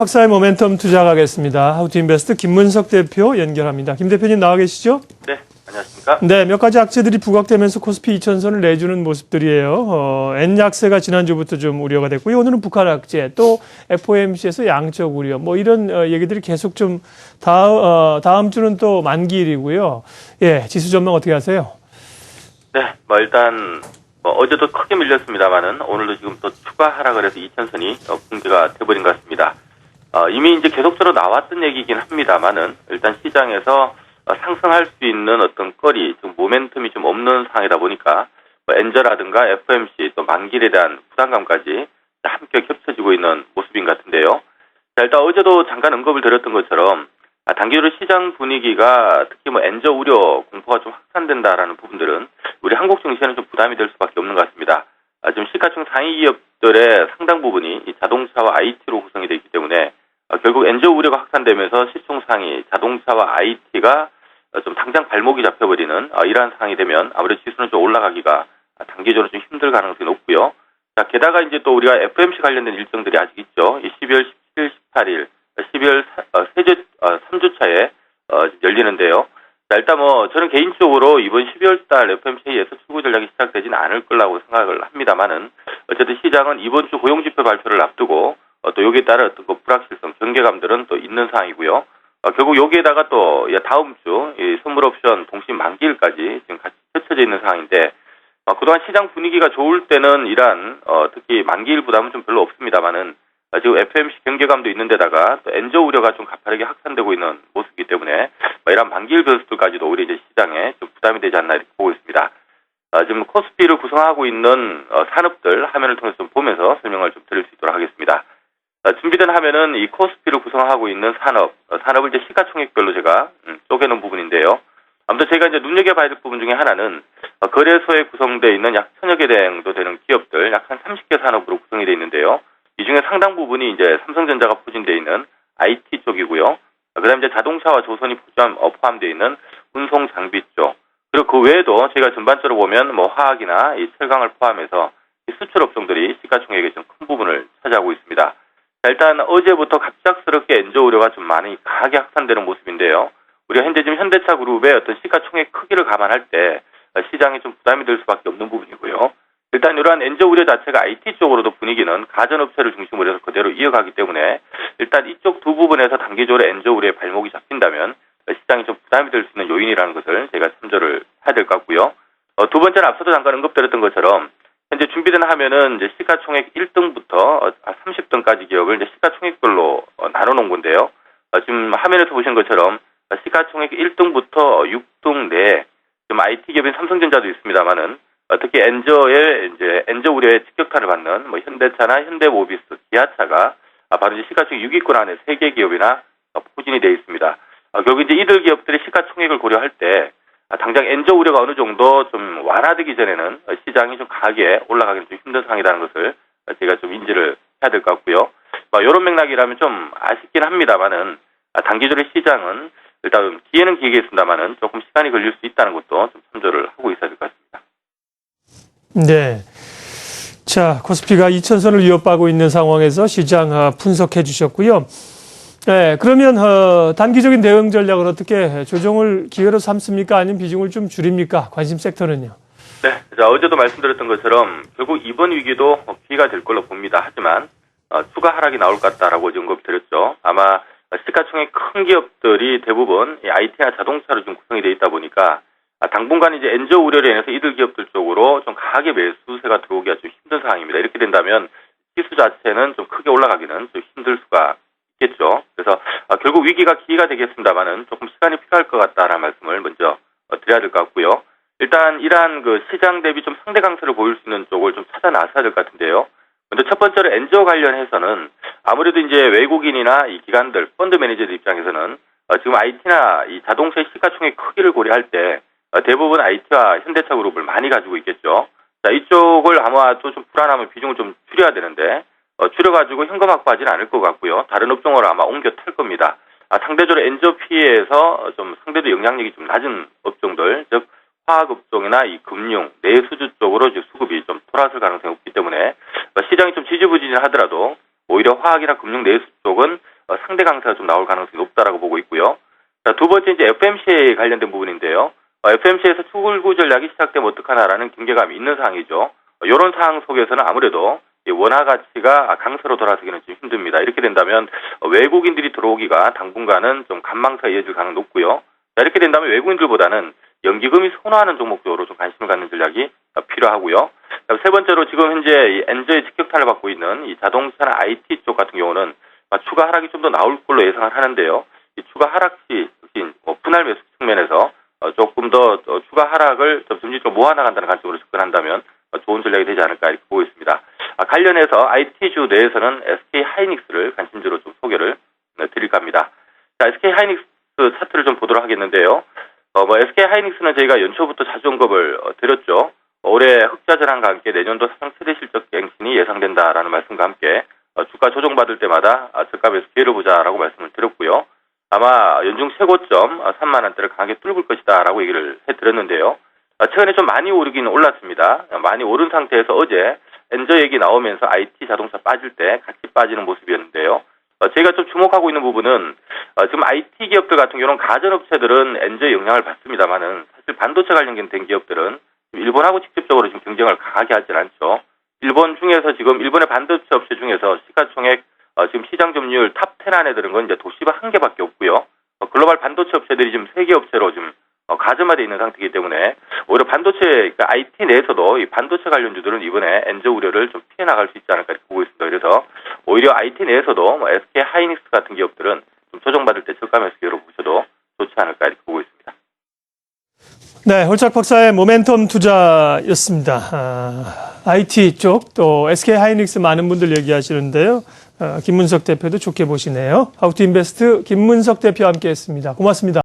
학사의 모멘텀 투자 가겠습니다. 하우투인베스트 김문석 대표 연결합니다. 김 대표님 나와 계시죠? 네, 안녕하십니까? 네, 몇 가지 악재들이 부각되면서 코스피 2000선을 내주는 모습들이에요. N 약세가 지난주부터 좀 우려가 됐고요. 오늘은 북한 악재, 또 FOMC에서 양적 우려, 뭐 이런 얘기들이 계속 좀 다음 주는 또 만기일이고요. 예, 지수 전망 어떻게 하세요? 네, 일단 어제도 크게 밀렸습니다만은 오늘도 지금 또 추가 하락을 해서 2000선이 붕괴가 돼버린 것 같습니다. 이미 이제 계속적으로 나왔던 얘기긴 합니다만은 일단 시장에서 상승할 수 있는 어떤 거리, 좀 모멘텀이 좀 없는 상황이다 보니까 엔저라든가 FOMC 또 만기일에 대한 부담감까지 함께 겹쳐지고 있는 모습인 것 같은데요. 자, 일단 어제도 잠깐 언급을 드렸던 것처럼 단기적으로 시장 분위기가 특히 엔저 우려 공포가 좀 확산된다라는 부분들은 우리 한국 증시에는 좀 부담이 될 수밖에 없는 것 같습니다. 지금 시가총 상위 기업들의 상당 부분이 이 자동차와 IT로 구성이 되어 있기 때문에 결국 엔저 우려가 확산되면서 시총 상위 자동차와 IT가 좀 당장 발목이 잡혀버리는 이러한 상황이 되면 아무래도 지수는 좀 올라가기가 단기적으로 좀 힘들 가능성이 높고요. 자, 게다가 이제 또 우리가 FOMC 관련된 일정들이 아직 있죠. 이 12월 17일, 18일, 12월 3주차에 열리는데요. 자, 일단 저는 개인적으로 이번 12월 달 FOMC 회의에서 출구 전략이 시작되지는 않을 거라고 생각을 합니다만은 어쨌든 시장은 이번 주 고용지표 발표를 앞두고 또 여기에 따른 어떤 불확실성, 경계감들은 또 있는 상황이고요. 결국 여기에다가 또 다음 주 이 선물 옵션 동시 만기일까지 지금 같이 펼쳐져 있는 상황인데 그동안 시장 분위기가 좋을 때는 이러한 특히 만기일 부담은 좀 별로 없습니다만은 지금 FOMC 경계감도 있는 데다가 또 엔저 우려가 좀 가파르게 확산되고 있는 모습이기 때문에 이런 만기일 변수들까지도 오히려 이제 시장에 좀 부담이 되지 않나 이렇게 보고 있습니다. 지금 코스피를 구성하고 있는 산업들 화면을 통해서 좀 보면서 설명을 좀 드릴 수 있도록 하겠습니다. 준비된 화면은 이 코스피를 구성하고 있는 산업을 이제 시가총액별로 제가 쪼개놓은 부분인데요. 아무튼 제가 이제 눈여겨봐야 될 부분 중에 하나는 거래소에 구성되어 있는 약 1000여 개 정도 되는 기업들 약 한 30개 산업으로 구성이 되어 있는데요. 이 중에 상당 부분이 이제 삼성전자가 포진되어 있는 IT 쪽이고요. 그다음에 이제 자동차와 조선이 포함되어 있는 운송 장비 쪽. 그리고 그 외에도 제가 전반적으로 보면 화학이나 이 철강을 포함해서 이 수출 업종들이 시가총액의 좀 큰 부분을 차지하고 있습니다. 자, 일단 어제부터 갑작스럽게 엔저 우려가 좀 많이 강하게 확산되는 모습인데요. 우리가 현재 지금 현대차 그룹의 어떤 시가총액 크기를 감안할 때 시장에 좀 부담이 될 수밖에 없는 부분이고요. 일단 이러한 엔저 우려 자체가 IT 쪽으로도 분위기는 가전업체를 중심으로 해서 그대로 이어가기 때문에 일단 이쪽 두 부분에서 단기적으로 엔저 우려의 발목이 잡힌다면 시장이 좀 부담이 될 수 있는 요인이라는 것을 제가 참조를 해야 될 것 같고요. 두 번째는 앞서도 잠깐 언급드렸던 것처럼 현재 준비된 화면은 이제 시가총액 1등부터 30등까지 기업을 이제 시가총액별로 나눠놓은 건데요. 지금 화면에서 보신 것처럼 시가총액 1등부터 6등 내에 지금 IT 기업인 삼성전자도 있습니다만은 특히 엔저 우려의 직격탄을 받는 현대차나 현대모비스, 기아차가 바로 이제 시가총액 6위권 안에 3개 기업이나 포진이 되어 있습니다. 결국 이제 이들 기업들이 시가총액을 고려할 때 당장 엔저 우려가 어느 정도 좀 완화되기 전에는 시장이 좀 강하게 올라가기는 좀 힘든 상황이라는 것을 제가 좀 인지를 해야 될 것 같고요. 이런 맥락이라면 좀 아쉽긴 합니다만은 단기적으로 시장은 일단 기회는 기회겠습니다만은 조금 시간이 걸릴 수 있다는 것도 좀 참조를 하고 있어야 될 것 같습니다. 네. 자, 코스피가 2000선을 위협하고 있는 상황에서 시장 분석해 주셨고요. 네, 그러면 단기적인 대응 전략을 어떻게 조정을 기회로 삼습니까? 아니면 비중을 좀 줄입니까? 관심 섹터는요? 네, 자, 어제도 말씀드렸던 것처럼 결국 이번 위기도 기회가 될 걸로 봅니다. 하지만 추가 하락이 나올 것 같다라고 언급을 드렸죠. 아마 시가총액 큰 기업들이 대부분 IT나 자동차로 좀 구성이 되어 있다 보니까 당분간 이제 엔저 우려로 인해서 이들 기업들 쪽으로 좀 강하게 매수세가 들어오기가 좀 힘든 상황입니다. 이렇게 된다면 지수 자체는 좀 크게 올라가기는 좀 힘들 수가 있겠죠. 그래서 결국 위기가 기회가 되겠습니다만은 조금 시간이 필요할 것 같다라는 말씀을 먼저 드려야 될 것 같고요. 일단 이러한 그 시장 대비 좀 상대 강세를 보일 수 있는 쪽을 좀 찾아 나서야 될 것 같은데요. 먼저 첫 번째로 엔저 관련해서는 아무래도 이제 외국인이나 이 기관들, 펀드 매니저들 입장에서는 지금 IT나 이 자동차의 시가총액 크기를 고려할 때 대부분 IT와 현대차 그룹을 많이 가지고 있겠죠. 자, 이쪽을 아마 또 좀 불안하면 비중을 좀 줄여야 되는데 줄여가지고 현금 확보하지는 않을 것 같고요. 다른 업종으로 아마 옮겨 탈 겁니다. 상대적으로 엔저 피해에서 좀 상대도 영향력이 좀 낮은 업종들, 즉 화학업종이나 이 금융, 내수주 쪽으로 이제 수급이 좀 돌아설 가능성이 없기 때문에 시장이 좀 지지부진하더라도 오히려 화학이나 금융 내수 쪽은 상대 강세가 좀 나올 가능성이 높다라고 보고 있고요. 자, 두 번째 이제 FMC에 관련된 부분인데요. FMC에서 추굴구 전략이 시작되면 어떡하나라는 경계감이 있는 상황이죠. 이런 상황 속에서는 아무래도 이 원화 가치가 강세로 돌아서기는 좀 힘듭니다. 이렇게 된다면 외국인들이 들어오기가 당분간은 좀 관망세가 이어질 가능성이 높고요. 자, 이렇게 된다면 외국인들보다는 연기금이 선호하는 종목 쪽으로 좀 관심을 갖는 전략이 필요하고요. 세 번째로 지금 현재 이 엔저의 직격탄을 받고 있는 이 자동차나 IT 쪽 같은 경우는 추가 하락이 좀 더 나올 걸로 예상을 하는데요. 이 추가 하락 시 분할 매수 측면에서 조금 더 추가 하락을 좀 점진적으로 모아나간다는 관점으로 접근한다면 좋은 전략이 되지 않을까 이렇게 보고 있습니다. 관련해서 IT주 내에서는 SK 하이닉스를 관심주로 좀 소개를 드릴까 합니다. 자, SK 하이닉스 차트를 좀 보도록 하겠는데요. SK 하이닉스는 저희가 연초부터 자주 언급을 드렸죠. 올해 흑자 전환과 함께 내년도 사상 최대 실적 갱신이 예상된다라는 말씀과 함께 주가 조정받을 때마다 저가 매수 기회를 보자라고 말씀을 드렸고요. 아마 연중 최고점 3만 원대를 강하게 뚫을 것이다라고 얘기를 해드렸는데요. 최근에 좀 많이 오르긴 올랐습니다. 많이 오른 상태에서 어제 엔저 얘기 나오면서 IT 자동차 빠질 때 같이 빠지는 모습이었는데요. 제가 좀 주목하고 있는 부분은 지금 IT 기업들 같은 경우는 가전업체들은 엔저의 영향을 받습니다만은 사실 반도체 관련된 기업들은 일본하고 직접적으로 지금 경쟁을 강하게 하진 않죠. 일본 중에서 지금 일본의 반도체 업체 중에서 시가총액 지금 시장 점유율 탑 10 안에 드는 건 이제 도시바 한 개밖에 없고요. 글로벌 반도체 업체들이 지금 3개 업체로 지금 가점화되어 있는 상태이기 때문에 오히려 반도체, 그러니까 IT 내에서도 이 반도체 관련주들은 이번에 엔저 우려를 좀 피해 나갈 수 있지 않을까 이렇게 보고 있습니다. 그래서 오히려 IT 내에서도 SK 하이닉스 같은 기업들은 좀 조정받을 때 저가 매수 기회로 보셔도 좋지 않을까 이렇게 보고 있습니다. 네, 홀짝 박사의 모멘텀 투자였습니다. IT 쪽 또 SK 하이닉스 많은 분들 얘기하시는데요. 김문석 대표도 좋게 보시네요. 하우투인베스트 김문석 대표와 함께했습니다. 고맙습니다.